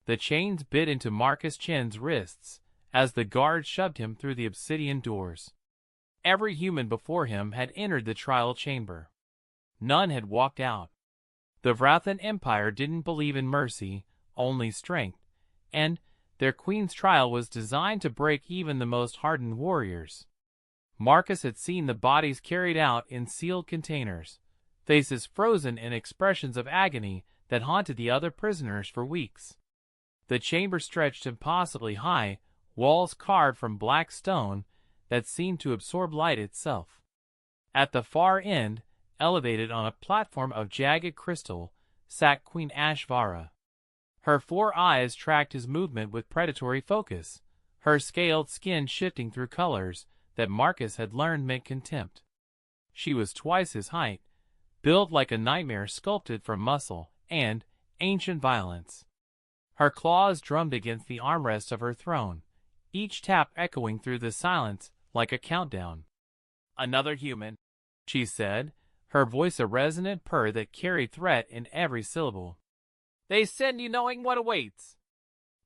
The chains bit into Marcus Chen's wrists as the guards shoved him through the obsidian doors. Every human before him had entered the trial chamber. None had walked out. The Vrathan Empire didn't believe in mercy, only strength, and their queen's trial was designed to break even the most hardened warriors. Marcus had seen the bodies carried out in sealed containers, faces frozen in expressions of agony that haunted the other prisoners for weeks. The chamber stretched impossibly high, walls carved from black stone that seemed to absorb light itself. At the far end, elevated on a platform of jagged crystal, sat Queen Ashvara. Her 4 eyes tracked his movement with predatory focus, her scaled skin shifting through colors that Marcus had learned meant contempt. She was twice his height, built like a nightmare sculpted from muscle and ancient violence. Her claws drummed against the armrest of her throne, each tap echoing through the silence like a countdown. "Another human," she said, her voice a resonant purr that carried threat in every syllable. "They send you knowing what awaits.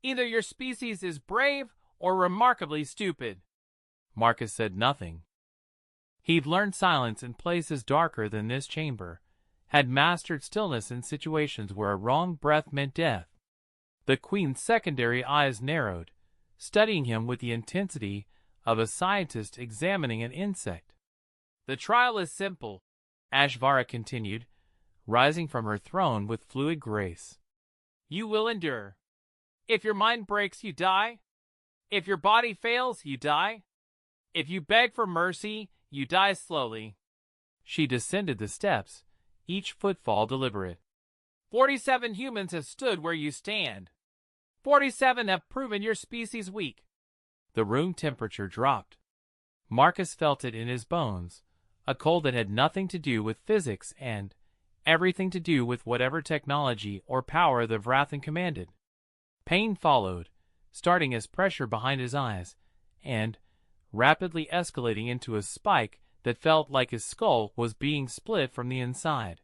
Either your species is brave or remarkably stupid." Marcus said nothing. He'd learned silence in places darker than this chamber, had mastered stillness in situations where a wrong breath meant death. The queen's secondary eyes narrowed, studying him with the intensity of a scientist examining an insect. "The trial is simple," Ashvara continued, rising from her throne with fluid grace. "You will endure. If your mind breaks, you die. If your body fails, you die. If you beg for mercy, you die slowly." She descended the steps, each footfall deliberate. 47 humans have stood where you stand. 47 have proven your species weak." The room temperature dropped. Marcus felt it in his bones, a cold that had nothing to do with physics and everything to do with whatever technology or power the Vrathan commanded. Pain followed, starting as pressure behind his eyes, and rapidly escalating into a spike that felt like his skull was being split from the inside.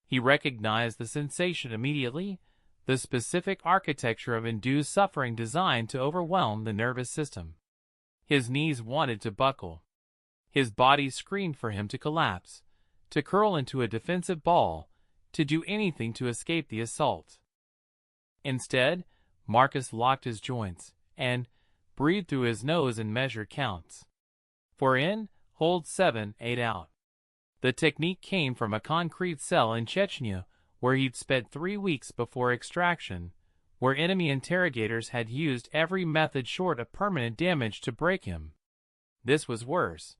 He recognized the sensation immediately, the specific architecture of induced suffering designed to overwhelm the nervous system. His knees wanted to buckle. His body screamed for him to collapse, to curl into a defensive ball, to do anything to escape the assault. Instead, Marcus locked his joints and breathed through his nose in measured counts. 4 in, hold 7, 8 out. The technique came from a concrete cell in Chechnya where he'd spent 3 weeks before extraction, where enemy interrogators had used every method short of permanent damage to break him. This was worse.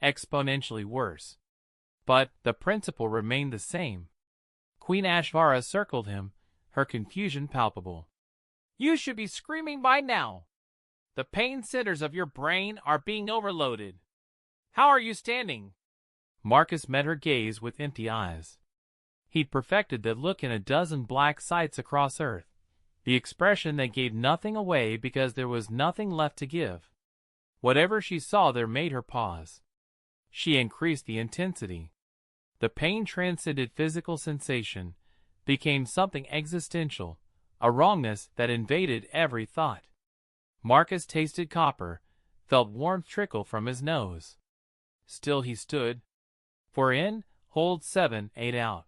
Exponentially worse. But the principle remained the same. Queen Ashvara circled him, her confusion palpable. "You should be screaming by now. The pain centers of your brain are being overloaded. How are you standing?" Marcus met her gaze with empty eyes. He'd perfected that look in a dozen black sites across Earth, the expression that gave nothing away because there was nothing left to give. Whatever she saw there made her pause. She increased the intensity. The pain transcended physical sensation, became something existential, a wrongness that invaded every thought. Marcus tasted copper, felt warmth trickle from his nose. Still he stood. 4 in, hold 7, 8 out.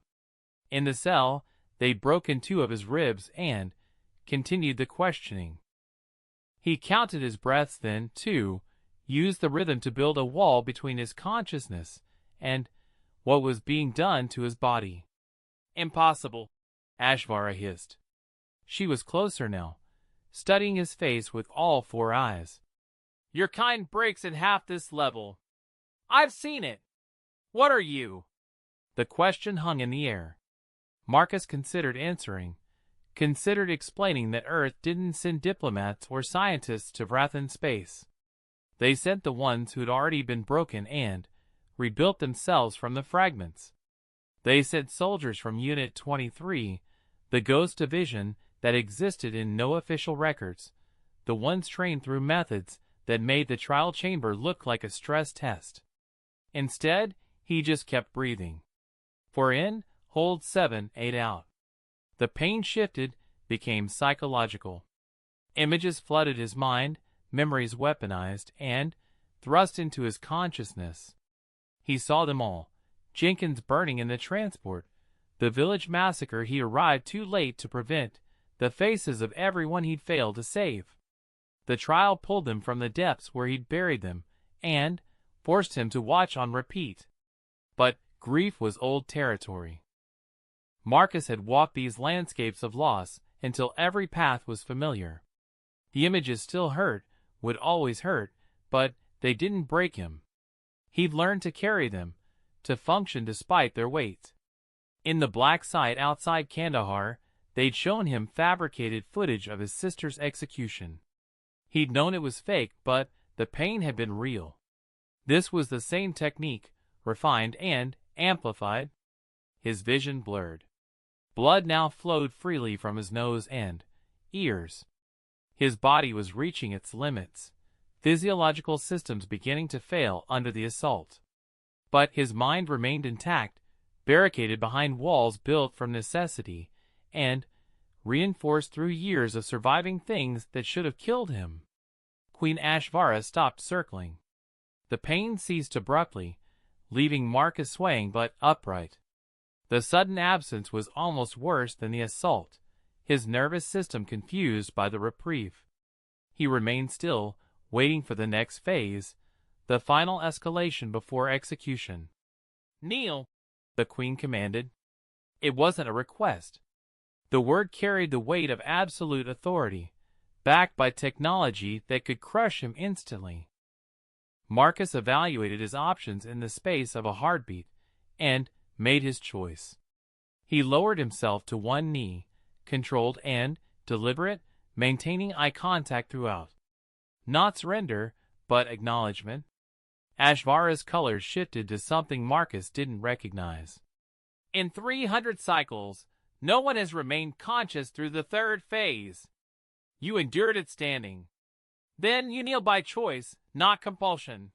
In the cell, they'd broken 2 of his ribs and continued the questioning. He counted his breaths then, too, used the rhythm to build a wall between his consciousness and what was being done to his body. "Impossible," Ashvara hissed. She was closer now, studying his face with all 4 eyes. "Your kind breaks at half this level. I've seen it. What are you?" The question hung in the air. Marcus considered answering, considered explaining that Earth didn't send diplomats or scientists to Vrathan space. They sent the ones who'd already been broken and rebuilt themselves from the fragments. They sent soldiers from Unit 23, the Ghost Division that existed in no official records, the ones trained through methods that made the trial chamber look like a stress test. Instead, he just kept breathing. 4 in, hold 7, 8 out. The pain shifted, became psychological. Images flooded his mind, memories weaponized, and thrust into his consciousness. He saw them all: Jenkins burning in the transport, the village massacre he arrived too late to prevent, the faces of everyone he'd failed to save. The trial pulled them from the depths where he'd buried them, and forced him to watch on repeat. But grief was old territory. Marcus had walked these landscapes of loss until every path was familiar. The images still hurt, would always hurt, but they didn't break him. He'd learned to carry them, to function despite their weight. In the black site outside Kandahar, they'd shown him fabricated footage of his sister's execution. He'd known it was fake, but the pain had been real. This was the same technique, refined and amplified. His vision blurred. Blood now flowed freely from his nose and ears. His body was reaching its limits, physiological systems beginning to fail under the assault. But his mind remained intact, barricaded behind walls built from necessity, and reinforced through years of surviving things that should have killed him. Queen Ashvara stopped circling. The pain ceased abruptly, leaving Marcus swaying but upright. The sudden absence was almost worse than the assault, his nervous system confused by the reprieve. He remained still, waiting for the next phase, the final escalation before execution. "Kneel," the Queen commanded. It wasn't a request. The word carried the weight of absolute authority, backed by technology that could crush him instantly. Marcus evaluated his options in the space of a heartbeat, and made his choice. He lowered himself to one knee, controlled and deliberate, maintaining eye contact throughout. Not surrender, but acknowledgement. Ashvara's colors shifted to something Marcus didn't recognize. "In 300 cycles, no one has remained conscious through the third phase. You endured it standing. Then you kneel by choice, not compulsion."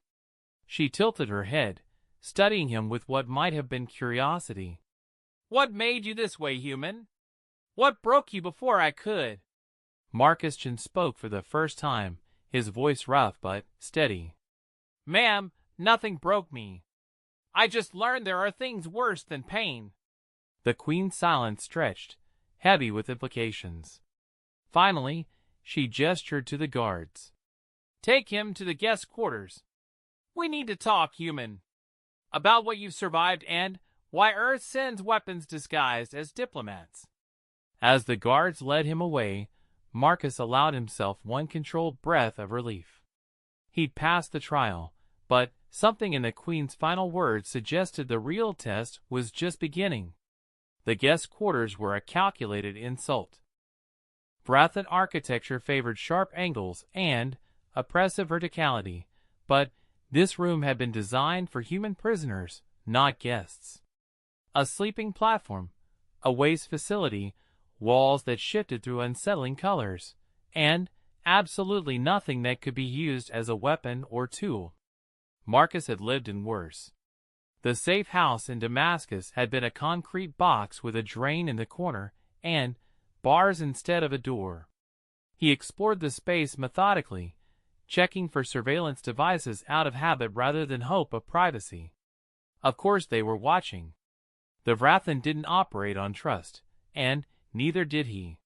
She tilted her head, studying him with what might have been curiosity. "What made you this way, human? What broke you before I could?" Marcus Chin spoke for the first time, his voice rough but steady. "Ma'am, nothing broke me. I just learned there are things worse than pain." The Queen's silence stretched, heavy with implications. Finally, she gestured to the guards. "Take him to the guest quarters. We need to talk, human, about what you've survived and why Earth sends weapons disguised as diplomats." As the guards led him away, Marcus allowed himself one controlled breath of relief. He'd passed the trial, but something in the Queen's final words suggested the real test was just beginning. The guest quarters were a calculated insult. Vrathan architecture favored sharp angles and oppressive verticality, but this room had been designed for human prisoners, not guests. A sleeping platform, a waste facility, walls that shifted through unsettling colors, and absolutely nothing that could be used as a weapon or tool. Marcus had lived in worse. The safe house in Damascus had been a concrete box with a drain in the corner and bars instead of a door. He explored the space methodically, checking for surveillance devices out of habit rather than hope of privacy. Of course they were watching. The Vrathan didn't operate on trust, and neither did he.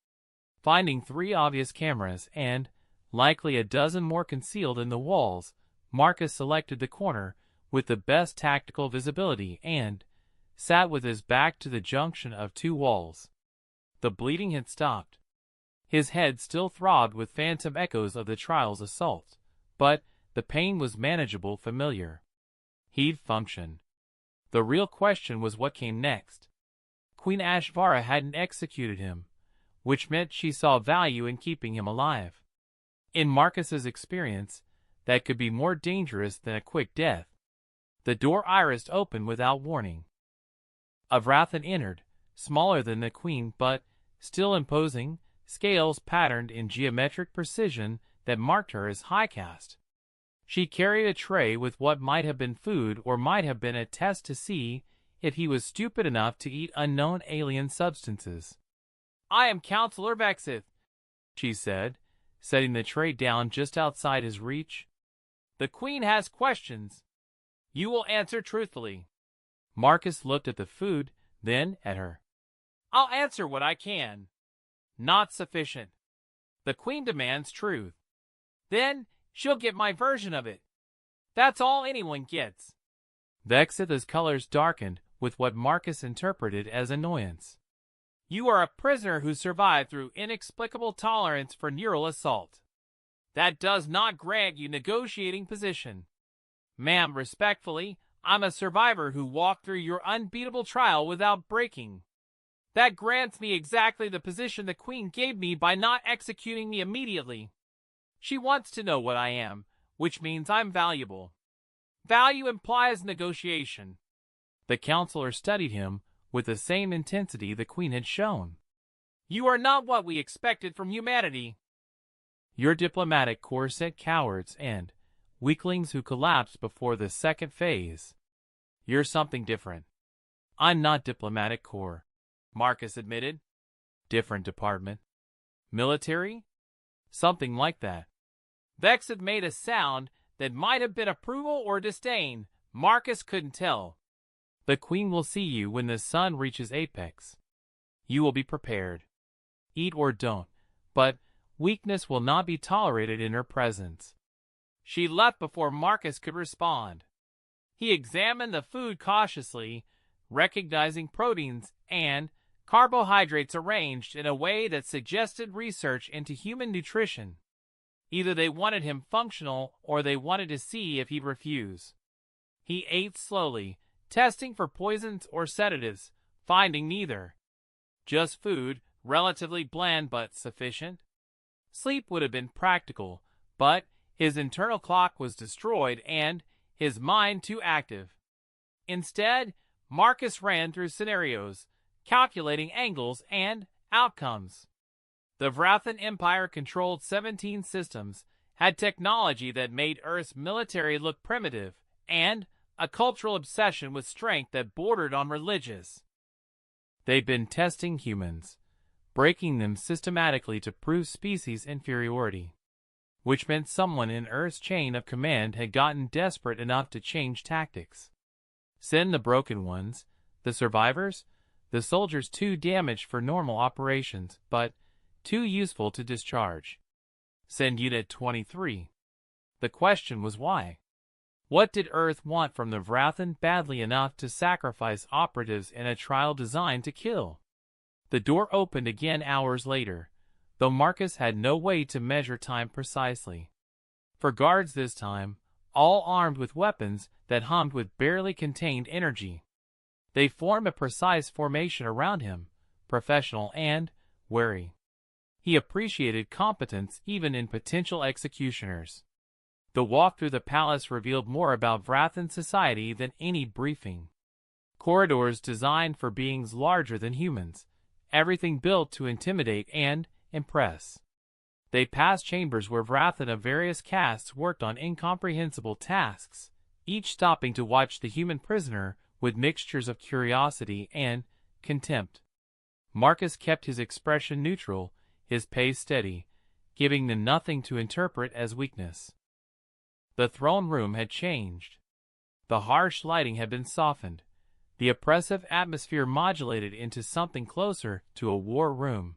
Finding 3 obvious cameras and likely a dozen more concealed in the walls, Marcus selected the corner with the best tactical visibility and sat with his back to the junction of 2 walls. The bleeding had stopped. His head still throbbed with phantom echoes of the trial's assault, but the pain was manageable, familiar. He'd function. The real question was what came next. Queen Ashvara hadn't executed him, which meant she saw value in keeping him alive. In Marcus's experience, that could be more dangerous than a quick death. The door irised open without warning. A Vrathan entered, smaller than the Queen but still imposing, scales patterned in geometric precision that marked her as high caste. She carried a tray with what might have been food or might have been a test to see if he was stupid enough to eat unknown alien substances. I am Counselor Vexith, she said, setting the tray down just outside his reach. The Queen has questions. You will answer truthfully. Marcus looked at the food, then at her. I'll answer what I can. Not sufficient. The Queen demands truth. Then she'll get my version of it. That's all anyone gets. Vexith's colors darkened with what Marcus interpreted as annoyance. You are a prisoner who survived through inexplicable tolerance for neural assault. That does not grant you negotiating position. Ma'am, respectfully, I'm a survivor who walked through your unbeatable trial without breaking. That grants me exactly the position the Queen gave me by not executing me immediately. She wants to know what I am, which means I'm valuable. Value implies negotiation. The counselor studied him with the same intensity the Queen had shown. You are not what we expected from humanity. Your diplomatic corps sent cowards and weaklings who collapsed before the second phase. You're something different. I'm not diplomatic corps, Marcus admitted. Different department. Military? Something like that. Vexith made a sound that might have been approval or disdain. Marcus couldn't tell. The Queen will see you when the sun reaches apex. You will be prepared. Eat or don't, but weakness will not be tolerated in her presence. She left before Marcus could respond. He examined the food cautiously, recognizing proteins and carbohydrates arranged in a way that suggested research into human nutrition. Either they wanted him functional or they wanted to see if he'd refuse. He ate slowly, testing for poisons or sedatives, finding neither. Just food, relatively bland but sufficient. Sleep would have been practical, but his internal clock was destroyed and his mind too active. Instead, Marcus ran through scenarios, calculating angles and outcomes. The Vrathan Empire controlled 17 systems, had technology that made Earth's military look primitive, and a cultural obsession with strength that bordered on religious. They'd been testing humans, breaking them systematically to prove species inferiority, which meant someone in Earth's chain of command had gotten desperate enough to change tactics. Send the broken ones, the survivors, the soldiers too damaged for normal operations, but too useful to discharge. Send Unit 23. The question was why? What did Earth want from the Vrathan badly enough to sacrifice operatives in a trial designed to kill? The door opened again hours later, though Marcus had no way to measure time precisely. For guards this time, all armed with weapons that hummed with barely contained energy. They formed a precise formation around him, professional and wary. He appreciated competence even in potential executioners. The walk through the palace revealed more about Vrathan society than any briefing. Corridors designed for beings larger than humans, everything built to intimidate and impress. They passed chambers where Vrathan of various castes worked on incomprehensible tasks, each stopping to watch the human prisoner with mixtures of curiosity and contempt. Marcus kept his expression neutral, his pace steady, giving them nothing to interpret as weakness. The throne room had changed. The harsh lighting had been softened, the oppressive atmosphere modulated into something closer to a war room.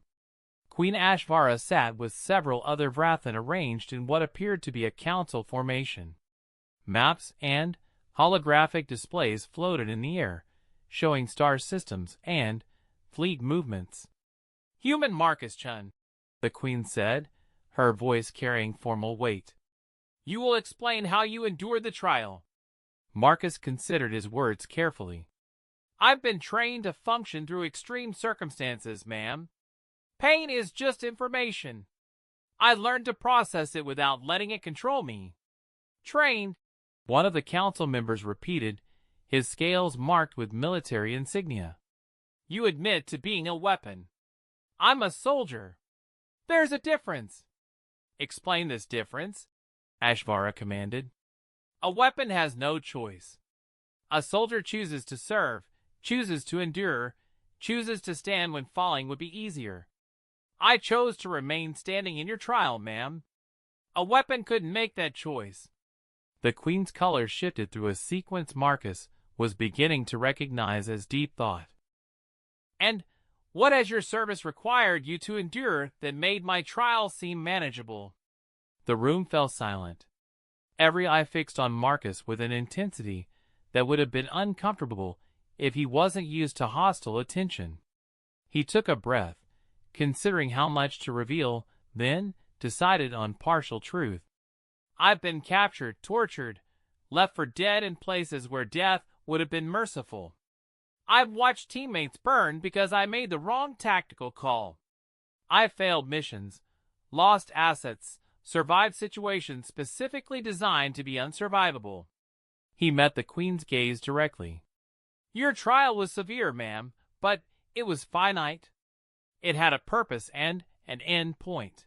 Queen Ashvara sat with several other Vrathan arranged in what appeared to be a council formation. Maps and holographic displays floated in the air, showing star systems and fleet movements. Human Marcus Chun, the Queen said, her voice carrying formal weight. You will explain how you endured the trial. Marcus considered his words carefully. I've been trained to function through extreme circumstances, ma'am. Pain is just information. I learned to process it without letting it control me. Trained, one of the council members repeated, his scales marked with military insignia. You admit to being a weapon. I'm a soldier. There's a difference. Explain this difference, Ashvara commanded. A weapon has no choice. A soldier chooses to serve, chooses to endure, chooses to stand when falling would be easier. I chose to remain standing in your trial, ma'am. A weapon couldn't make that choice. The Queen's color shifted through a sequence Marcus was beginning to recognize as deep thought. And what has your service required you to endure that made my trial seem manageable? The room fell silent. Every eye fixed on Marcus with an intensity that would have been uncomfortable if he wasn't used to hostile attention. He took a breath, considering how much to reveal, then decided on partial truth. I've been captured, tortured, left for dead in places where death would have been merciful. I've watched teammates burn because I made the wrong tactical call. I've failed missions, lost assets, survived situations specifically designed to be unsurvivable. He met the Queen's gaze directly. Your trial was severe, ma'am, but it was finite. It had a purpose and an end point.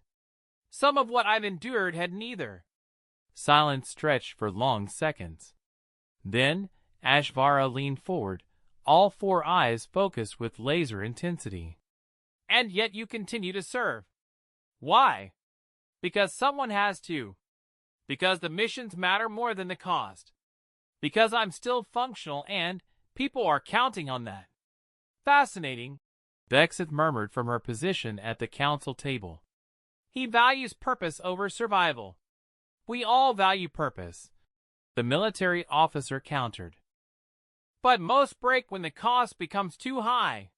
Some of what I've endured had neither. Silence stretched for long seconds. Then Ashvara leaned forward, all four eyes focused with laser intensity. And yet you continue to serve. Why? Because someone has to. Because the missions matter more than the cost. Because I'm still functional and people are counting on that. Fascinating, Vexith murmured from her position at the council table. He values purpose over survival. We all value purpose, the military officer countered. But most break when the cost becomes too high.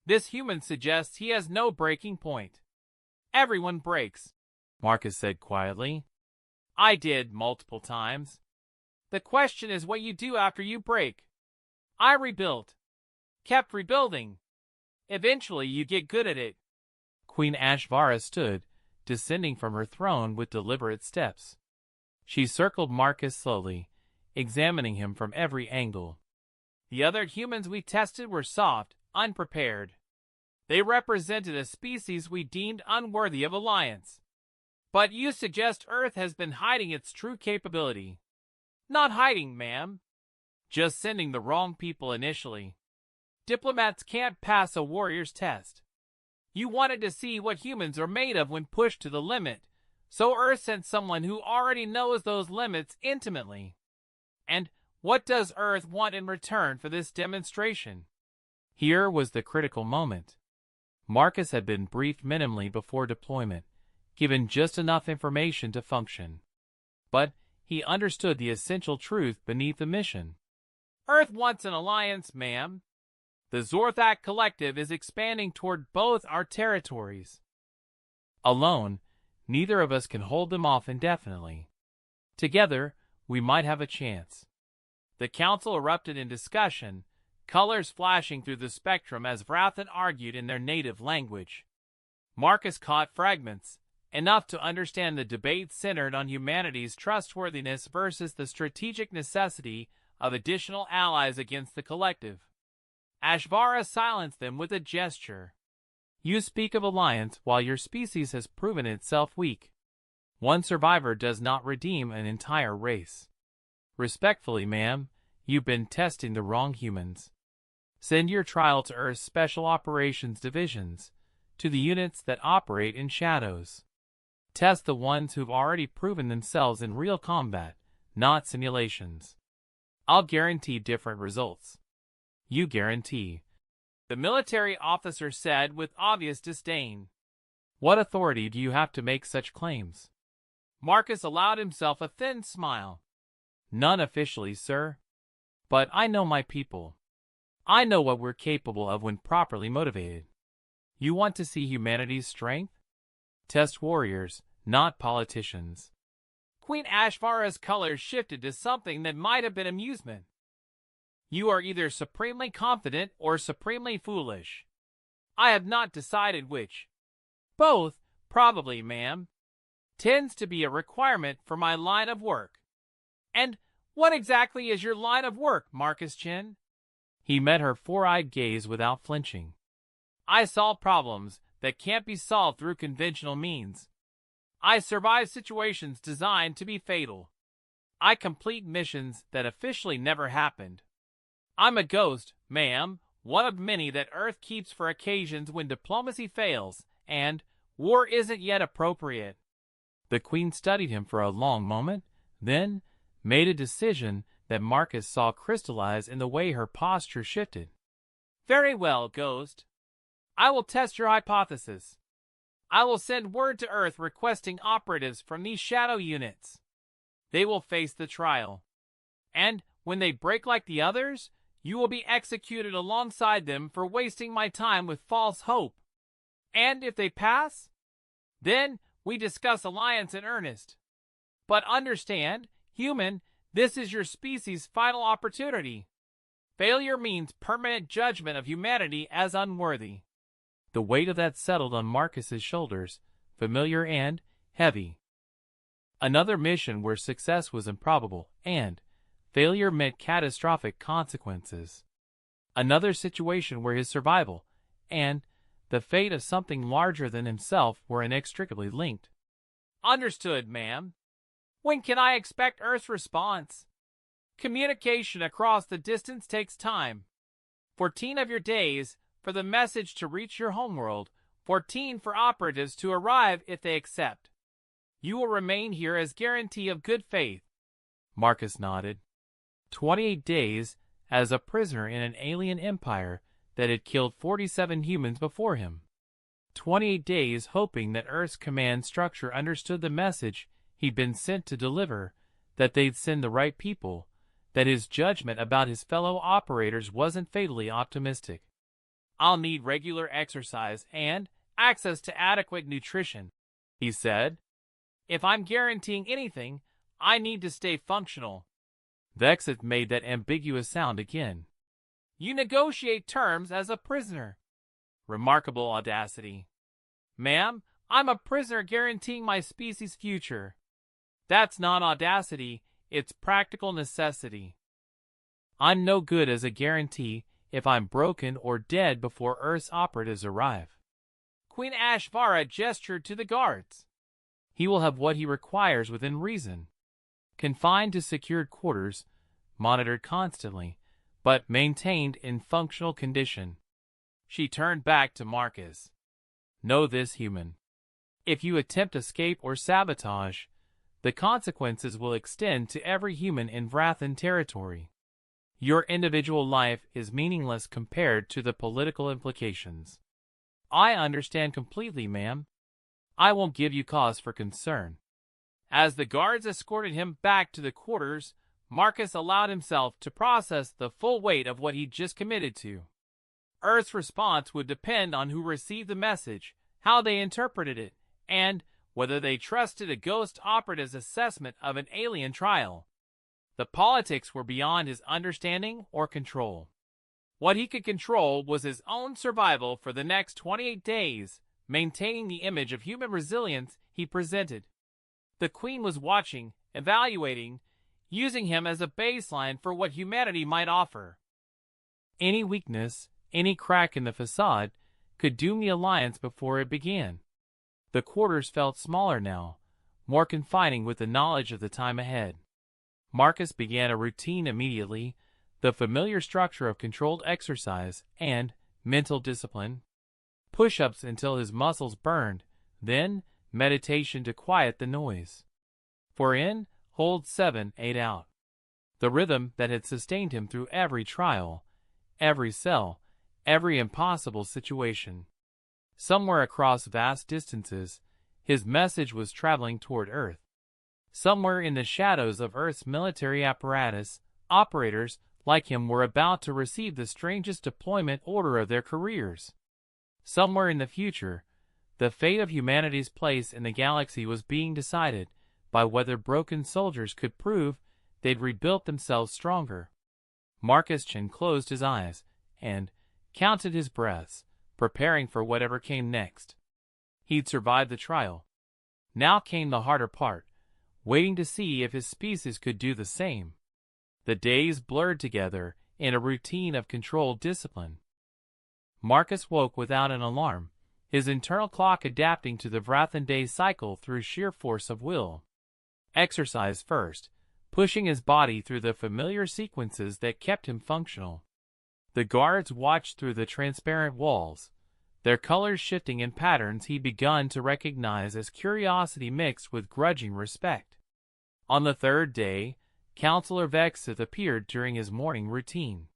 This human suggests he has no breaking point. Everyone breaks, Marcus said quietly. I did multiple times. The question is what you do after you break. I rebuilt. Kept rebuilding. Eventually you get good at it. Queen Ashvara stood, descending from her throne with deliberate steps. She circled Marcus slowly, examining him from every angle. The other humans we tested were soft, unprepared. They represented a species we deemed unworthy of alliance. But you suggest Earth has been hiding its true capability. Not hiding, ma'am. Just sending the wrong people initially. Diplomats can't pass a warrior's test. You wanted to see what humans are made of when pushed to the limit, so Earth sent someone who already knows those limits intimately. And what does Earth want in return for this demonstration? Here was the critical moment. Marcus had been briefed minimally before deployment, given just enough information to function. But he understood the essential truth beneath the mission. Earth wants an alliance, ma'am. The Zorthak Collective is expanding toward both our territories. Alone, neither of us can hold them off indefinitely. Together, we might have a chance. The council erupted in discussion, colors flashing through the spectrum as Vrathan argued in their native language. Marcus caught fragments, enough to understand the debate centered on humanity's trustworthiness versus the strategic necessity of additional allies against the collective. Ashvara silenced them with a gesture. You speak of alliance while your species has proven itself weak. One survivor does not redeem an entire race. Respectfully, ma'am, you've been testing the wrong humans. Send your trial to Earth's Special Operations Divisions, to the units that operate in shadows. Test the ones who've already proven themselves in real combat, not simulations. I'll guarantee different results. You guarantee, the military officer said with obvious disdain. What authority do you have to make such claims? Marcus allowed himself a thin smile. None officially, sir. But I know my people. I know what we're capable of when properly motivated. You want to see humanity's strength? Test warriors, not politicians. Queen Ashvara's colors shifted to something that might have been amusement. You are either supremely confident or supremely foolish. I have not decided which. Both, probably, ma'am. Tends to be a requirement for my line of work. And what exactly is your line of work, Marcus Chin? He met her four-eyed gaze without flinching. I solve problems that can't be solved through conventional means. I survive situations designed to be fatal. I complete missions that officially never happened. I'm a ghost, ma'am, one of many that Earth keeps for occasions when diplomacy fails and war isn't yet appropriate. The Queen studied him for a long moment, then made a decision that Marcus saw crystallize in the way her posture shifted. Very well, Ghost. I will test your hypothesis. I will send word to Earth requesting operatives from these shadow units. They will face the trial. And when they break like the others, you will be executed alongside them for wasting my time with false hope. And if they pass, then we discuss alliance in earnest. But understand, human, this is your species' final opportunity. Failure means permanent judgment of humanity as unworthy. The weight of that settled on Marcus's shoulders, familiar and heavy. Another mission where success was improbable and failure meant catastrophic consequences. Another situation where his survival and the fate of something larger than himself were inextricably linked. Understood, ma'am. When can I expect Earth's response? Communication across the distance takes time. 14 of your days for the message to reach your homeworld, 14 for operatives to arrive if they accept. You will remain here as guarantee of good faith. Marcus nodded. 28 days as a prisoner in an alien empire that had killed 47 humans before him. 28 days hoping that Earth's command structure understood the message he'd been sent to deliver, that they'd send the right people, that his judgment about his fellow operators wasn't fatally optimistic. I'll need regular exercise and access to adequate nutrition, he said. If I'm guaranteeing anything, I need to stay functional. Vexith made that ambiguous sound again. You negotiate terms as a prisoner. Remarkable audacity. Ma'am, I'm a prisoner guaranteeing my species' future. That's not audacity, it's practical necessity. I'm no good as a guarantee if I'm broken or dead before Earth's operatives arrive. Queen Ashvara gestured to the guards. He will have what he requires within reason. Confined to secured quarters, monitored constantly, but maintained in functional condition. She turned back to Marcus. Know this, human. If you attempt escape or sabotage, the consequences will extend to every human in Vrathan territory. Your individual life is meaningless compared to the political implications. I understand completely, ma'am. I won't give you cause for concern. As the guards escorted him back to the quarters, Marcus allowed himself to process the full weight of what he'd just committed to. Earth's response would depend on who received the message, how they interpreted it, and whether they trusted a ghost operative's assessment of an alien trial. The politics were beyond his understanding or control. What he could control was his own survival for the next 28 days, maintaining the image of human resilience he presented. The Queen was watching, evaluating, using him as a baseline for what humanity might offer. Any weakness, any crack in the facade, could doom the alliance before it began. The quarters felt smaller now, more confining with the knowledge of the time ahead. Marcus began a routine immediately, the familiar structure of controlled exercise and mental discipline. Push-ups until his muscles burned, then meditation to quiet the noise. 4 in, hold 7, 8 out. The rhythm that had sustained him through every trial, every cell, every impossible situation. Somewhere across vast distances, his message was traveling toward Earth. Somewhere in the shadows of Earth's military apparatus, operators like him were about to receive the strangest deployment order of their careers. Somewhere in the future, the fate of humanity's place in the galaxy was being decided by whether broken soldiers could prove they'd rebuilt themselves stronger. Marcus Chen closed his eyes and counted his breaths, preparing for whatever came next. He'd survived the trial. Now came the harder part, waiting to see if his species could do the same. The days blurred together in a routine of controlled discipline. Marcus woke without an alarm, his internal clock adapting to the Vrathan day cycle through sheer force of will. Exercise first, pushing his body through the familiar sequences that kept him functional. The guards watched through the transparent walls, their colors shifting in patterns he'd begun to recognize as curiosity mixed with grudging respect. On the third day, Counselor Vexith appeared during his morning routine.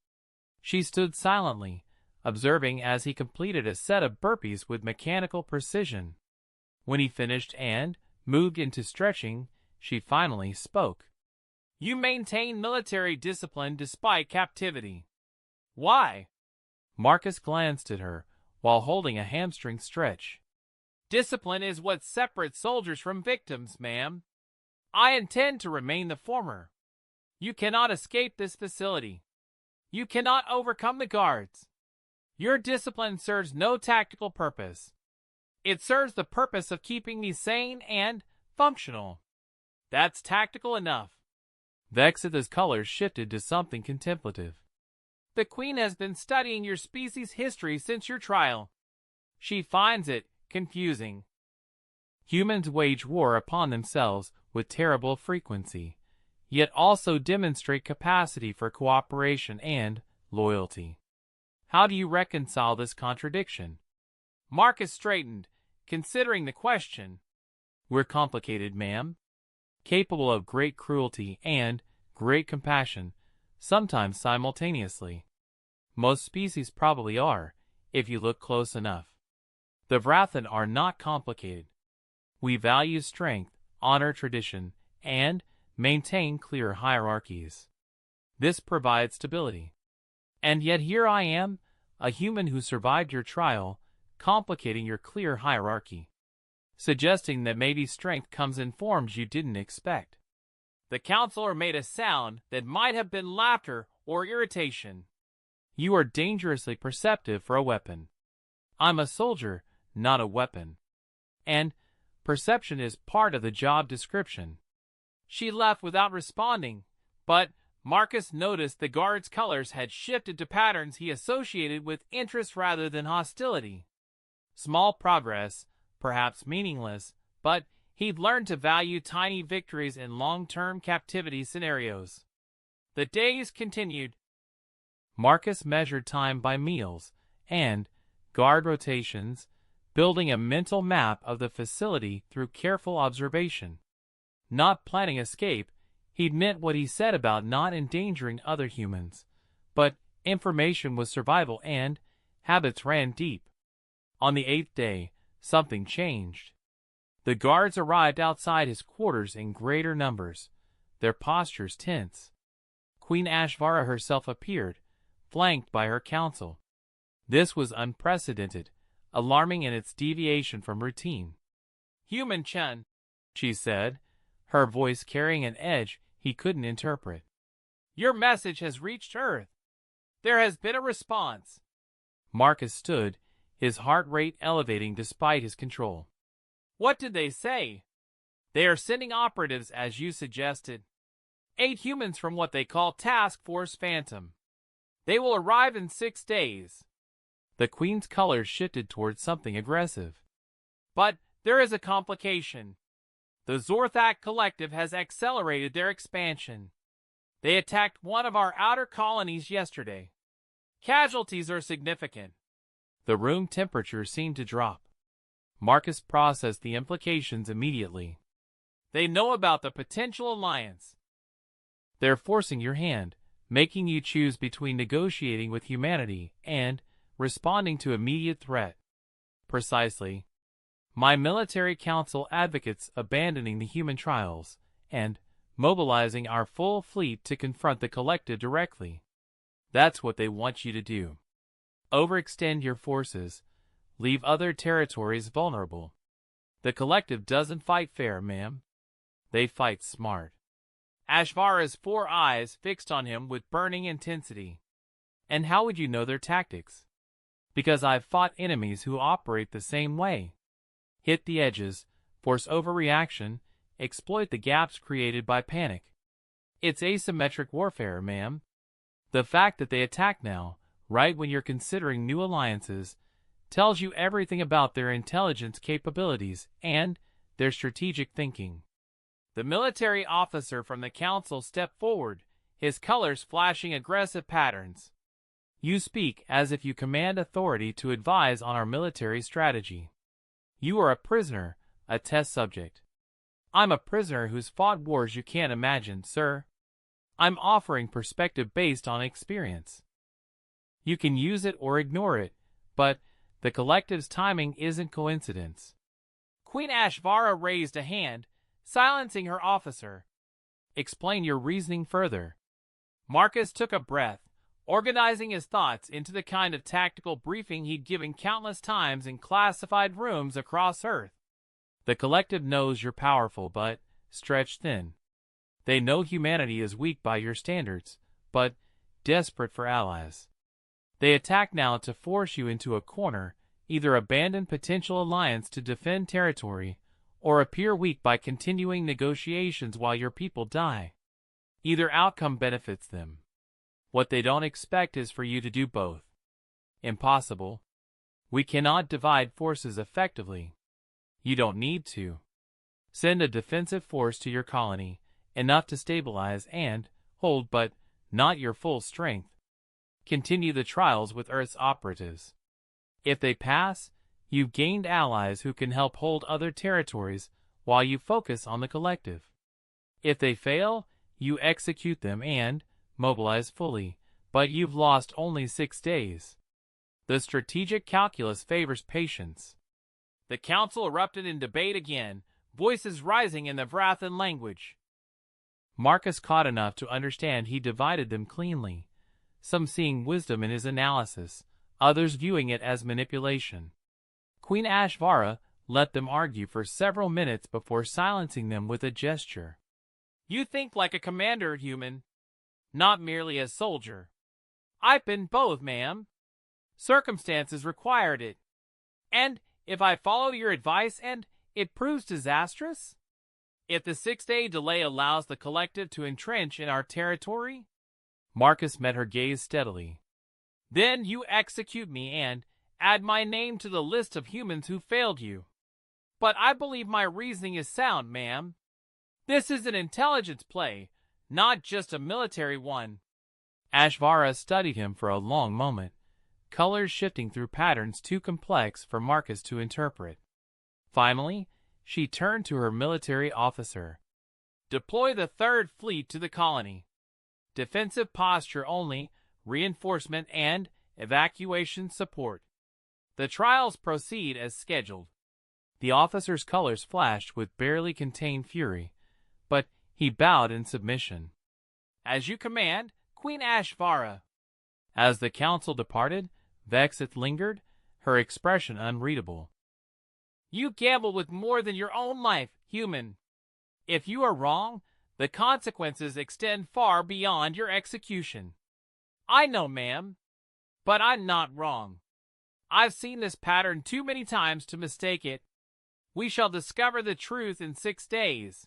She stood silently, observing as he completed a set of burpees with mechanical precision. When he finished and moved into stretching, she finally spoke. "You maintain military discipline despite captivity. Why?" Marcus glanced at her while holding a hamstring stretch. "Discipline is what separates soldiers from victims, ma'am. I intend to remain the former. You cannot escape this facility. You cannot overcome the guards. Your discipline serves no tactical purpose. It serves the purpose of keeping me sane and functional. That's tactical enough." Vexith's colors shifted to something contemplative. "The Queen has been studying your species' history since your trial. She finds it confusing. Humans wage war upon themselves with terrible frequency, yet also demonstrate capacity for cooperation and loyalty. How do you reconcile this contradiction?" Marcus straightened, considering the question. "We're complicated, ma'am. Capable of great cruelty and great compassion, sometimes simultaneously. Most species probably are, if you look close enough. The Vrathan are not complicated. We value strength, honor tradition, and maintain clear hierarchies. This provides stability. And yet here I am, a human who survived your trial, complicating your clear hierarchy, suggesting that maybe strength comes in forms you didn't expect." The counselor made a sound that might have been laughter or irritation. "You are dangerously perceptive for a weapon. I'm a soldier, not a weapon. And perception is part of the job description." She left without responding, but Marcus noticed the guard's colors had shifted to patterns he associated with interest rather than hostility. Small progress, perhaps meaningless, but he'd learned to value tiny victories in long-term captivity scenarios. The days continued. Marcus measured time by meals and guard rotations, building a mental map of the facility through careful observation. Not planning escape, he'd meant what he said about not endangering other humans, but information was survival and habits ran deep. On the 8th day, something changed. The guards arrived outside his quarters in greater numbers, their postures tense. Queen Ashvara herself appeared, flanked by her council. This was unprecedented, alarming in its deviation from routine. "Human Chen," she said, her voice carrying an edge he couldn't interpret. "Your message has reached Earth. There has been a response." Marcus stood, his heart rate elevating despite his control. "What did they say?" "They are sending operatives as you suggested. 8 humans from what they call Task Force Phantom. They will arrive in 6 days. The Queen's colors shifted towards something aggressive. "But there is a complication. The Zorthak Collective has accelerated their expansion. They attacked one of our outer colonies yesterday. Casualties are significant." The room temperature seemed to drop. Marcus processed the implications immediately. "They know about the potential alliance. They're forcing your hand, making you choose between negotiating with humanity and responding to immediate threat." "Precisely. My military council advocates abandoning the human trials and mobilizing our full fleet to confront the collective directly. That's what they want you to do. Overextend your forces, leave other territories vulnerable. The collective doesn't fight fair, ma'am. They fight smart." Ashvara's 4 eyes fixed on him with burning intensity. "And how would you know their tactics?" "Because I've fought enemies who operate the same way. Hit the edges, force overreaction, exploit the gaps created by panic. It's asymmetric warfare, ma'am. The fact that they attack now, right when you're considering new alliances, tells you everything about their intelligence capabilities and their strategic thinking." The military officer from the council stepped forward, his colors flashing aggressive patterns. You speak as if you command authority to advise on our military strategy. You are a prisoner, a test subject. I'm a prisoner who's fought wars you can't imagine, sir. I'm offering perspective based on experience. You can use it or ignore it, but the collective's timing isn't coincidence. Queen Ashvara raised a hand, silencing her officer. Explain your reasoning further. Marcus took a breath, organizing his thoughts into the kind of tactical briefing he'd given countless times in classified rooms across Earth. The collective knows you're powerful but stretched thin. They know humanity is weak by your standards, but desperate for allies. They attack now to force you into a corner, either abandon potential alliance to defend territory, or appear weak by continuing negotiations while your people die. Either outcome benefits them. What they don't expect is for you to do both. Impossible. We cannot divide forces effectively. You don't need to. Send a defensive force to your colony, enough to stabilize and hold but not your full strength. Continue the trials with Earth's operatives. If they pass, you've gained allies who can help hold other territories while you focus on the collective. If they fail, you execute them and mobilize fully, but you've lost only 6 days. The strategic calculus favors patience. The council erupted in debate again, voices rising in the Vrathan language. Marcus caught enough to understand he divided them cleanly, some seeing wisdom in his analysis, others viewing it as manipulation. Queen Ashvara let them argue for several minutes before silencing them with a gesture. You think like a commander, human, not merely a soldier. I've been both, ma'am. Circumstances required it. And if I follow your advice and it proves disastrous? If the 6-day delay allows the collective to entrench in our territory? Marcus met her gaze steadily. Then you execute me and add my name to the list of humans who failed you. But I believe my reasoning is sound, ma'am. This is an intelligence play, not just a military one. Ashvara studied him for a long moment, colors shifting through patterns too complex for Marcus to interpret. Finally, she turned to her military officer. Deploy the 3rd Fleet to the colony. Defensive posture only, reinforcement and evacuation support. The trials proceed as scheduled. The officer's colors flashed with barely contained fury, but he bowed in submission. As you command, Queen Ashvara. As the council departed, Vexith lingered, her expression unreadable. You gamble with more than your own life, human. If you are wrong, the consequences extend far beyond your execution. I know, ma'am, but I'm not wrong. I've seen this pattern too many times to mistake it. We shall discover the truth in 6 days.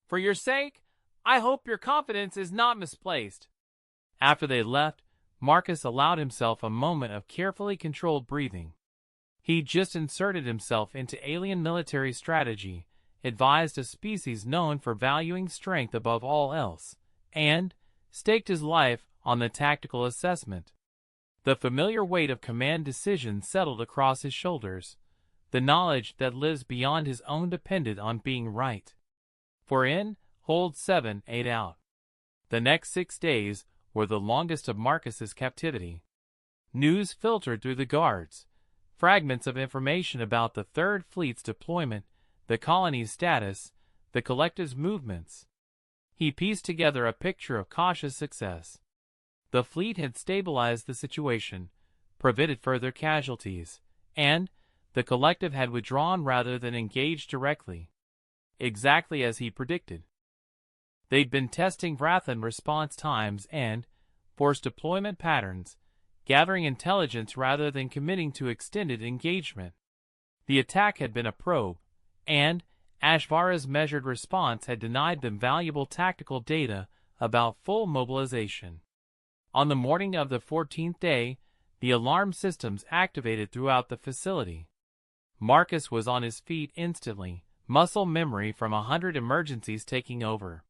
For your sake, I hope your confidence is not misplaced. After they left, Marcus allowed himself a moment of carefully controlled breathing. He just inserted himself into alien military strategy, advised a species known for valuing strength above all else, and staked his life on the tactical assessment. The familiar weight of command decisions settled across his shoulders. The knowledge that lives beyond his own depended on being right. For in, hold 7, 8 out. The next 6 days were the longest of Marcus's captivity. News filtered through the guards. Fragments of information about the 3rd Fleet's deployment, the colony's status, the collective's movements. He pieced together a picture of cautious success. The fleet had stabilized the situation, prevented further casualties, and the collective had withdrawn rather than engaged directly. Exactly as he predicted. They'd been testing Vrathan response times and force deployment patterns, gathering intelligence rather than committing to extended engagement. The attack had been a probe, and Ashvara's measured response had denied them valuable tactical data about full mobilization. On the morning of the 14th day, the alarm systems activated throughout the facility. Marcus was on his feet instantly, muscle memory from 100 emergencies taking over.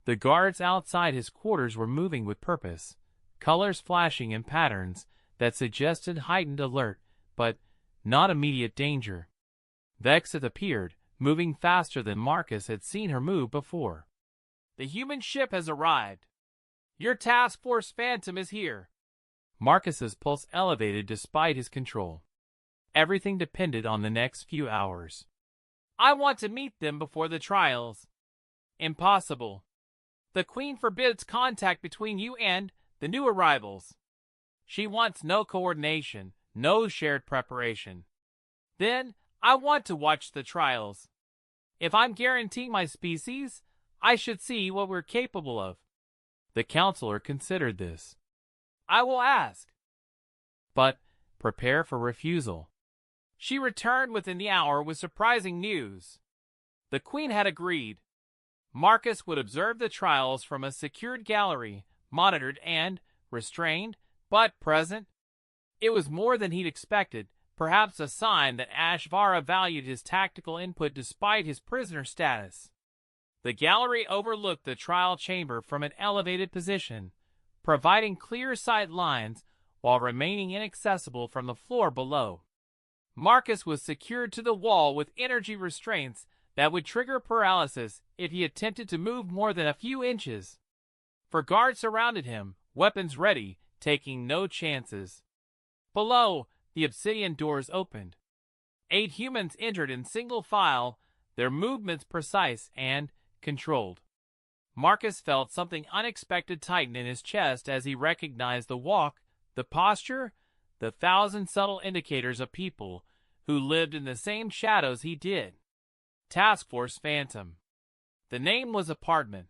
The guards outside his quarters were moving with purpose, colors flashing in patterns that suggested heightened alert, but not immediate danger. Vexith appeared, moving faster than Marcus had seen her move before. "The human ship has arrived. Your task force Phantom is here." Marcus's pulse elevated despite his control. Everything depended on the next few hours. "I want to meet them before the trials." "Impossible. The Queen forbids contact between you and the new arrivals. She wants no coordination, no shared preparation." "Then I want to watch the trials. If I'm guaranteeing my species, I should see what we're capable of." The counselor considered this. "I will ask. But prepare for refusal." She returned within the hour with surprising news. The Queen had agreed. Marcus would observe the trials from a secured gallery, monitored and restrained, but present. It was more than he'd expected, perhaps a sign that HFY valued his tactical input despite his prisoner status. The gallery overlooked the trial chamber from an elevated position, providing clear sight lines while remaining inaccessible from the floor below. Marcus was secured to the wall with energy restraints that would trigger paralysis if he attempted to move more than a few inches. For guards surrounded him, weapons ready, taking no chances. Below, the obsidian doors opened. 8 humans entered in single file, their movements precise and controlled. Marcus felt something unexpected tighten in his chest as he recognized the walk, the posture, the 1,000 subtle indicators of people who lived in the same shadows he did. Task Force Phantom. The name was apartment.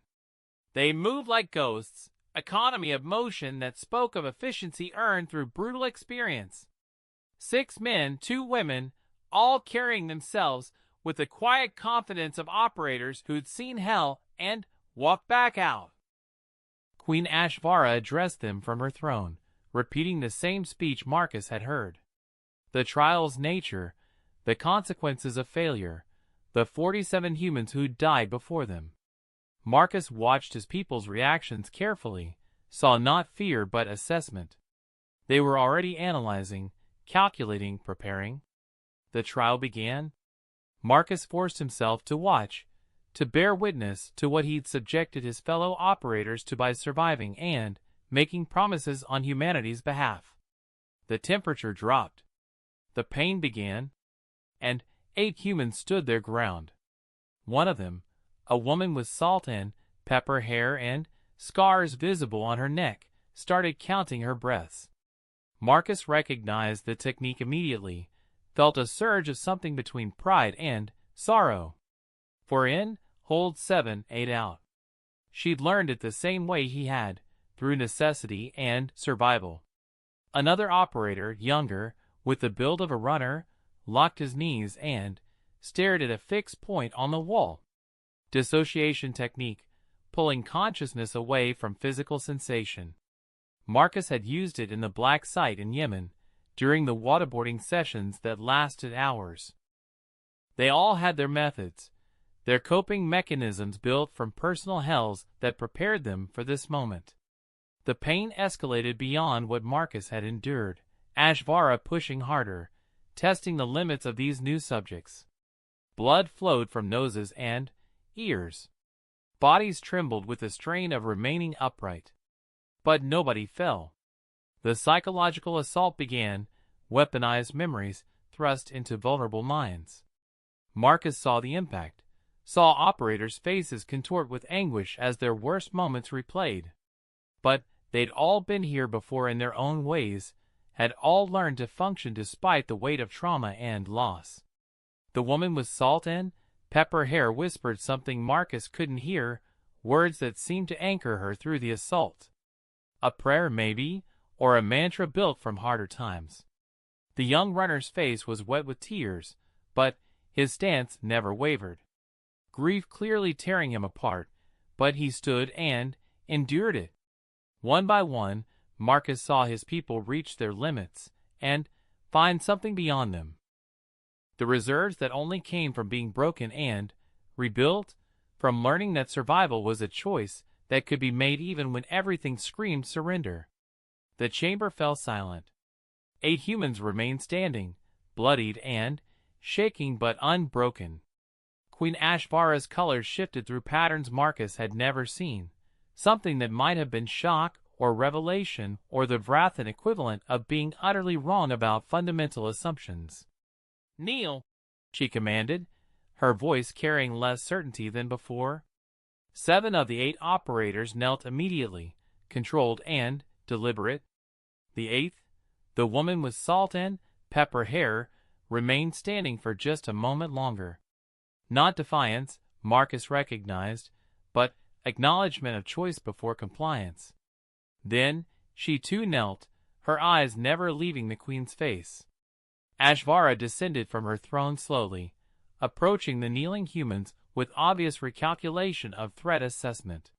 They moved like ghosts, economy of motion that spoke of efficiency earned through brutal experience. 6 men, 2 women, all carrying themselves with the quiet confidence of operators who'd seen hell and walked back out. Queen HFY addressed them from her throne, repeating the same speech Marcus had heard. The trial's nature, the consequences of failure, the 47 humans who'd died before them. Marcus watched his people's reactions carefully, saw not fear but assessment. They were already analyzing, calculating, preparing. The trial began. Marcus forced himself to watch, to bear witness to what he'd subjected his fellow operators to by surviving and making promises on humanity's behalf. The temperature dropped. The pain began, and 8 humans stood their ground. One of them, a woman with salt and pepper hair and scars visible on her neck, started counting her breaths. Marcus recognized the technique immediately, felt a surge of something between pride and sorrow. 4 in, hold 7, 8 out. She'd learned it the same way he had, through necessity and survival. Another operator, younger, with the build of a runner, locked his knees and stared at a fixed point on the wall. Dissociation technique, pulling consciousness away from physical sensation. Marcus had used it in the Black Site in Yemen, during the waterboarding sessions that lasted hours. They all had their methods, their coping mechanisms built from personal hells that prepared them for this moment. The pain escalated beyond what Marcus had endured, HFY pushing harder, testing the limits of these new subjects. Blood flowed from noses and ears. Bodies trembled with the strain of remaining upright. But nobody fell. The psychological assault began, weaponized memories thrust into vulnerable minds. Marcus saw the impact, saw operators' faces contort with anguish as their worst moments replayed. But they'd all been here before in their own ways, had all learned to function despite the weight of trauma and loss. The woman with salt and pepper hair whispered something Marcus couldn't hear, words that seemed to anchor her through the assault. A prayer maybe, or a mantra built from harder times. The young runner's face was wet with tears, but his stance never wavered. Grief clearly tearing him apart, but he stood and endured it. One by one, Marcus saw his people reach their limits and find something beyond them. The reserves that only came from being broken and rebuilt, from learning that survival was a choice that could be made even when everything screamed surrender. The chamber fell silent. 8 humans remained standing, bloodied and shaking but unbroken. Queen Ashvara's colors shifted through patterns Marcus had never seen, something that might have been shock or revelation or the Vrathan equivalent of being utterly wrong about fundamental assumptions. "Kneel," she commanded, her voice carrying less certainty than before. 7 of the 8 operators knelt immediately, controlled and deliberate. The 8th, the woman with salt and pepper hair, remained standing for just a moment longer. Not defiance, Marcus recognized, but acknowledgement of choice before compliance. Then she too knelt, her eyes never leaving the queen's face. Ashvara descended from her throne slowly, approaching the kneeling humans with obvious recalculation of threat assessment.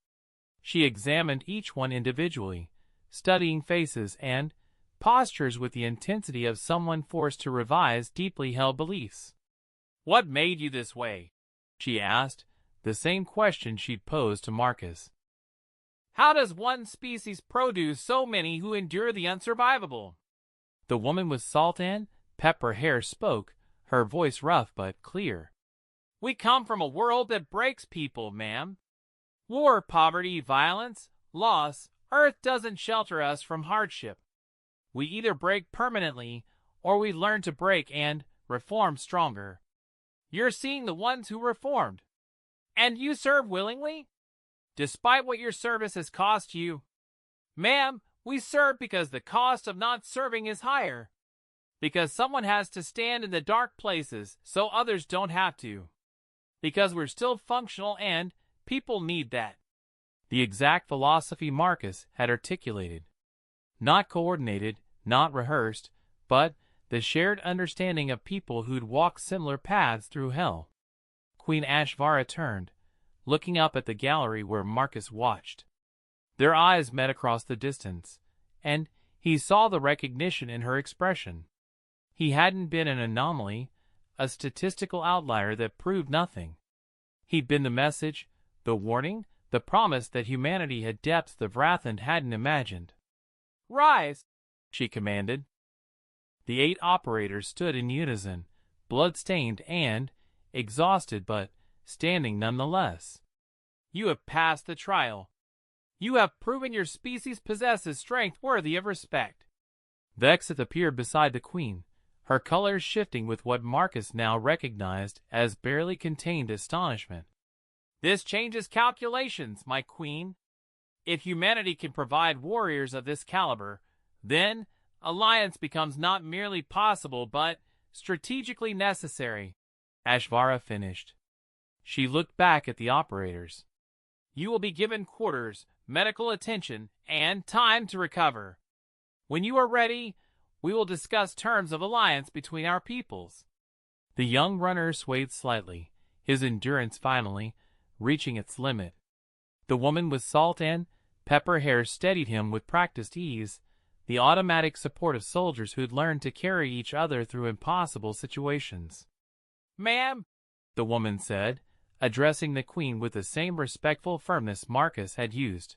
She examined each one individually, studying faces and postures with the intensity of someone forced to revise deeply held beliefs. "What made you this way?" she asked, the same question she'd posed to Marcus. "How does one species produce so many who endure the unsurvivable?" The woman with salt and pepper hair spoke, her voice rough but clear. "We come from a world that breaks people, ma'am. War, poverty, violence, loss, Earth doesn't shelter us from hardship. We either break permanently, or we learn to break and reform stronger. You're seeing the ones who reformed. And you serve willingly? Despite what your service has cost you? Ma'am, we serve because the cost of not serving is higher. Because someone has to stand in the dark places so others don't have to. Because we're still functional and people need that." The exact philosophy Marcus had articulated. Not coordinated, not rehearsed, but the shared understanding of people who'd walked similar paths through hell. Queen Ashvara turned, looking up at the gallery where Marcus watched. Their eyes met across the distance, and he saw the recognition in her expression. He hadn't been an anomaly, a statistical outlier that proved nothing. He'd been the message, the warning, the promise that humanity had depths the Vrathan hadn't imagined. "Rise," she commanded. The 8 operators stood in unison, blood-stained and exhausted but standing nonetheless. "You have passed the trial. You have proven your species possesses strength worthy of respect." Vexith appeared beside the queen, her colors shifting with what Marcus now recognized as barely contained astonishment. "This changes calculations, my queen. If humanity can provide warriors of this caliber, then alliance becomes not merely possible but strategically necessary." Ashvara finished. She looked back at the operators. "You will be given quarters, medical attention, and time to recover. When you are ready, we will discuss terms of alliance between our peoples." The young runner swayed slightly, his endurance finally reaching its limit. The woman with salt and pepper hair steadied him with practiced ease, the automatic support of soldiers who'd learned to carry each other through impossible situations. "Ma'am," the woman said, addressing the queen with the same respectful firmness Marcus had used,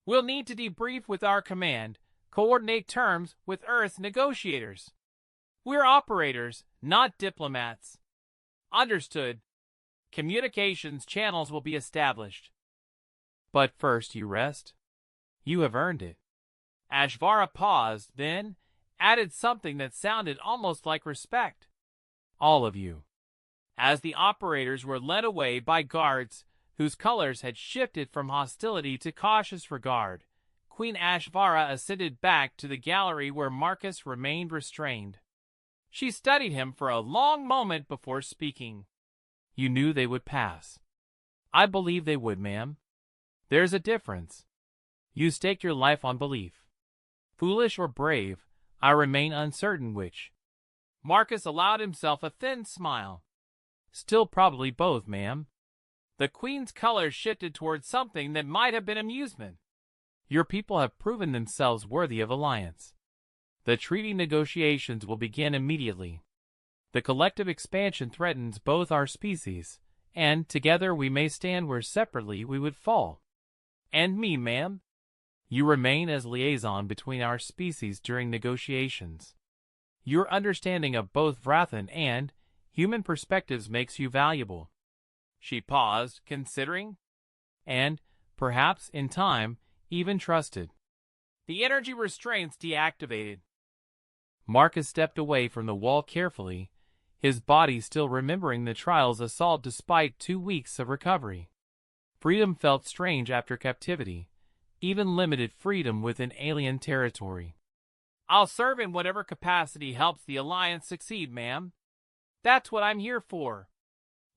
"we'll need to debrief with our command, coordinate terms with Earth's negotiators. We're operators, not diplomats." "Understood. Communications channels will be established." "But first you rest. You have earned it." Ashvara paused, then added something that sounded almost like respect. "All of you." As the operators were led away by guards whose colors had shifted from hostility to cautious regard, Queen Ashvara ascended back to the gallery where Marcus remained restrained. She studied him for a long moment before speaking. "You knew they would pass." "I believe they would, ma'am. There's a difference. You staked your life on belief. Foolish or brave, I remain uncertain which." Marcus allowed himself a thin smile. "Still probably both, ma'am." The queen's color shifted towards something that might have been amusement. "Your people have proven themselves worthy of alliance. The treaty negotiations will begin immediately. The collective expansion threatens both our species, and together we may stand where separately we would fall." "And me, ma'am?" You remain as liaison between our species during negotiations. Your understanding of both Vrathan and human perspectives makes you valuable." She paused, considering, and, perhaps in time, even trusted. The energy restraints deactivated. Marcus stepped away from the wall carefully, his body still remembering the trial's assault despite 2 weeks of recovery. Freedom felt strange after captivity, even limited freedom within alien territory. "I'll serve in whatever capacity helps the Alliance succeed, ma'am. That's what I'm here for.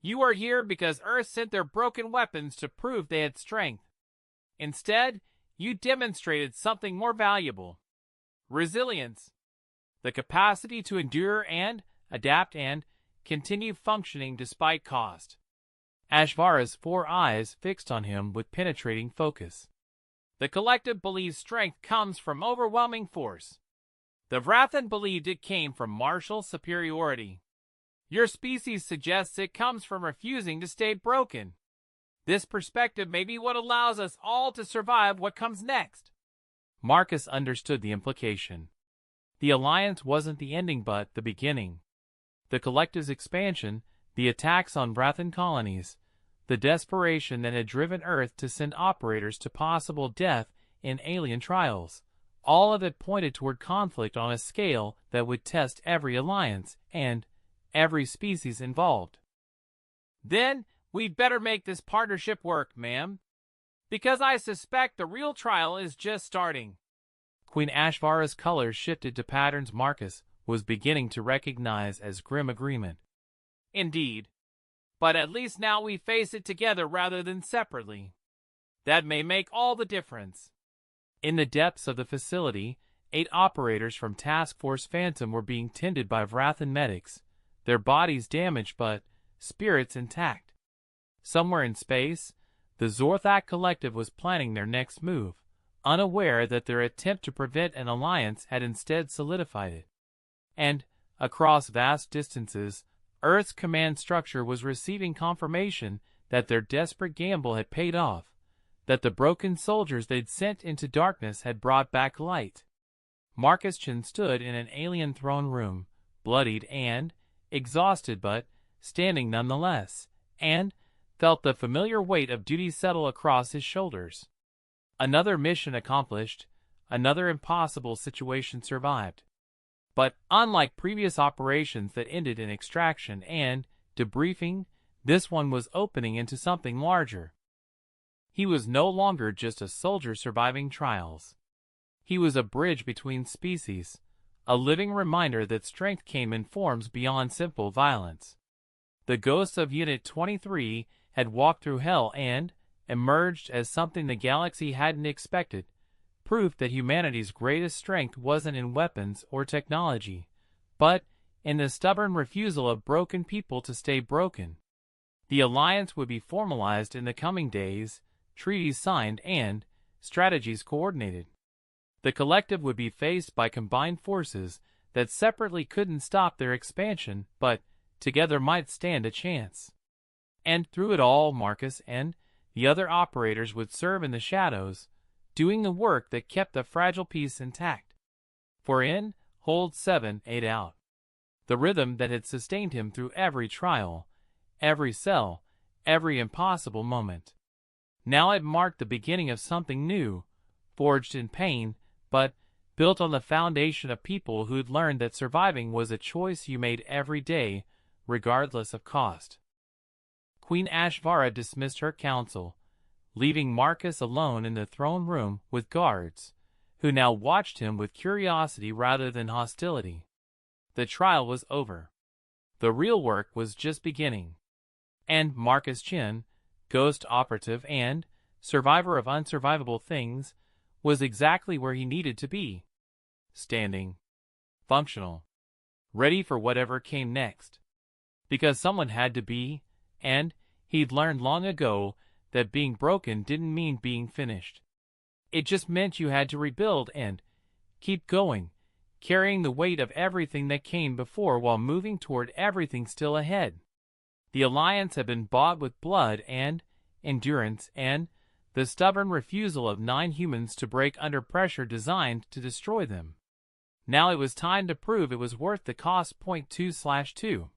You are here because Earth sent their broken weapons to prove they had strength. Instead, you demonstrated something more valuable. Resilience. The capacity to endure and adapt and continue functioning despite cost." Ashvara's 4 eyes fixed on him with penetrating focus. "The collective believes strength comes from overwhelming force. The Vrathan believed it came from martial superiority. Your species suggests it comes from refusing to stay broken. This perspective may be what allows us all to survive what comes next." Marcus understood the implication. The Alliance wasn't the ending but the beginning. The collective's expansion, the attacks on Vrathan colonies, the desperation that had driven Earth to send operators to possible death in alien trials, all of it pointed toward conflict on a scale that would test every alliance and every species involved. "Then we'd better make this partnership work, ma'am, because I suspect the real trial is just starting." Queen Ashvara's colors shifted to patterns Marcus was beginning to recognize as grim agreement. "Indeed. But at least now we face it together rather than separately. That may make all the difference." In the depths of the facility, 8 operators from Task Force Phantom were being tended by Vrathan medics, their bodies damaged but spirits intact. Somewhere in space, the Zorthak Collective was planning their next move, unaware that their attempt to prevent an alliance had instead solidified it. And, across vast distances, Earth's command structure was receiving confirmation that their desperate gamble had paid off, that the broken soldiers they'd sent into darkness had brought back light. Marcus Chin stood in an alien throne room, bloodied and exhausted but standing nonetheless, and felt the familiar weight of duty settle across his shoulders. Another mission accomplished, another impossible situation survived. But unlike previous operations that ended in extraction and debriefing, this one was opening into something larger. He was no longer just a soldier surviving trials. He was a bridge between species, a living reminder that strength came in forms beyond simple violence. The ghosts of Unit 23 had walked through hell and emerged as something the galaxy hadn't expected, proof that humanity's greatest strength wasn't in weapons or technology, but in the stubborn refusal of broken people to stay broken. The alliance would be formalized in the coming days, treaties signed and strategies coordinated. The collective would be faced by combined forces that separately couldn't stop their expansion, but together might stand a chance. And through it all, Marcus and the other operators would serve in the shadows, doing the work that kept the fragile peace intact. For in, hold 7, 8 out. The rhythm that had sustained him through every trial, every cell, every impossible moment. Now it marked the beginning of something new, forged in pain, but built on the foundation of people who'd learned that surviving was a choice you made every day, regardless of cost. Queen Ashvara dismissed her council, leaving Marcus alone in the throne room with guards, who now watched him with curiosity rather than hostility. The trial was over. The real work was just beginning. And Marcus Chin, ghost operative and survivor of unsurvivable things, was exactly where he needed to be. Standing. Functional. Ready for whatever came next. Because someone had to be, and he'd learned long ago that being broken didn't mean being finished. It just meant you had to rebuild and keep going, carrying the weight of everything that came before while moving toward everything still ahead. The Alliance had been bought with blood and endurance and the stubborn refusal of 9 humans to break under pressure designed to destroy them. Now it was time to prove it was worth the cost. 2/2